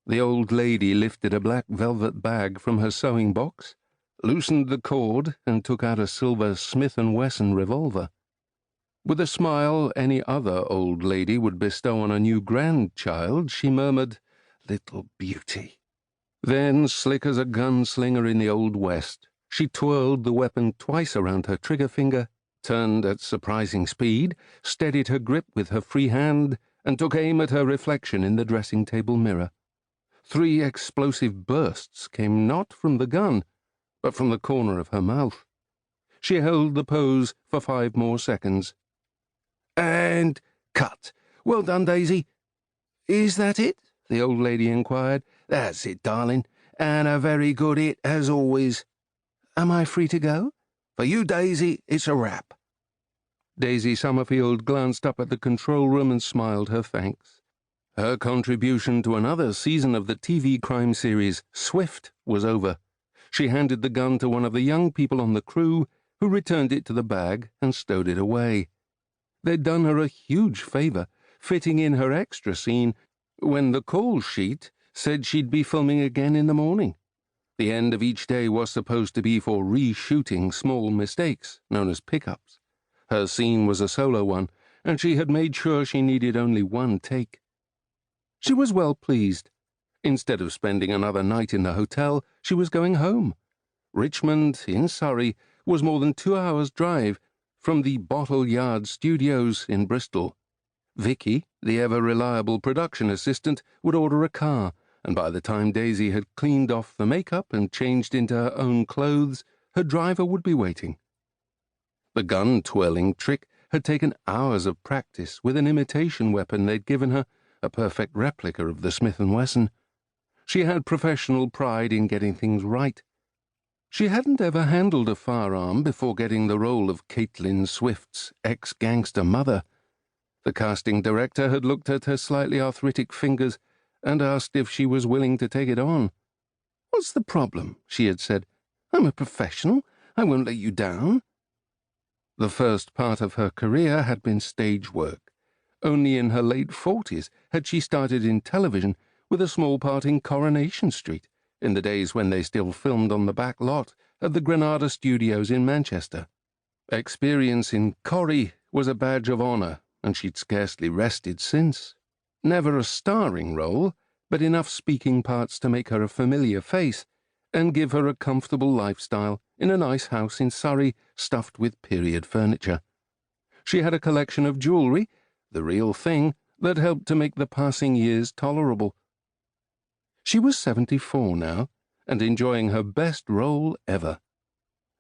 The old lady lifted a black velvet bag from her sewing box, loosened the cord, and took out a silver Smith & Wesson revolver. With a smile any other old lady would bestow on a new grandchild, she murmured, "Little beauty." Then, slick as a gunslinger in the Old West, she twirled the weapon twice around her trigger finger, turned at surprising speed, steadied her grip with her free hand, and took aim at her reflection in the dressing-table mirror. 3 explosive bursts came not from the gun, but from the corner of her mouth. She held the pose for 5 more seconds. "And cut. Well done, Daisy." "Is that it?" the old lady inquired. "That's it, darling, and a very good hit, as always." "Am I free to go?" "For you, Daisy, it's a wrap." Daisy Summerfield glanced up at the control room and smiled her thanks. Her contribution to another season of the TV crime series, Swift, was over. She handed the gun to one of the young people on the crew, who returned it to the bag and stowed it away. They'd done her a huge favor, fitting in her extra scene when the call sheet said she'd be filming again in the morning. The end of each day was supposed to be for reshooting small mistakes, known as pickups. Her scene was a solo one, and she had made sure she needed only 1 take. She was well pleased. Instead of spending another night in the hotel, she was going home. Richmond, in Surrey, was more than 2 hours' drive from the Bottle Yard Studios in Bristol. Vicky, the ever-reliable production assistant, would order a car, and by the time Daisy had cleaned off the makeup and changed into her own clothes, her driver would be waiting. The gun-twirling trick had taken hours of practice with an imitation weapon they'd given her, a perfect replica of the Smith & Wesson. She had professional pride in getting things right. She hadn't ever handled a firearm before getting the role of Caitlin Swift's ex-gangster mother. The casting director had looked at her slightly arthritic fingers and asked if she was willing to take it on. "What's the problem?" she had said. "I'm a professional. I won't let you down." The first part of her career had been stage work. Only in her late 40s had she started in television with a small part in Coronation Street, in the days when they still filmed on the back lot at the Granada Studios in Manchester. Experience in Corrie was a badge of honour, and she'd scarcely rested since. Never a starring role, but enough speaking parts to make her a familiar face and give her a comfortable lifestyle in a nice house in Surrey stuffed with period furniture. She had a collection of jewellery, the real thing, that helped to make the passing years tolerable. She was 74 now, and enjoying her best role ever.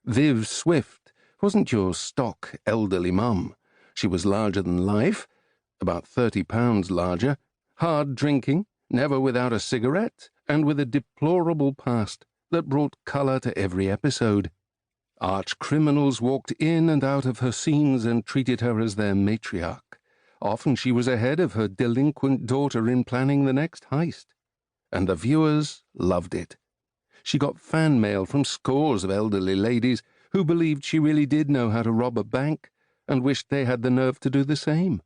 Viv Swift wasn't your stock elderly mum. She was larger than life, about 30 pounds larger, hard drinking, never without a cigarette, and with a deplorable past that brought colour to every episode. Arch criminals walked in and out of her scenes and treated her as their matriarch. Often she was ahead of her delinquent daughter in planning the next heist. And the viewers loved it. She got fan mail from scores of elderly ladies who believed she really did know how to rob a bank and wished they had the nerve to do the same.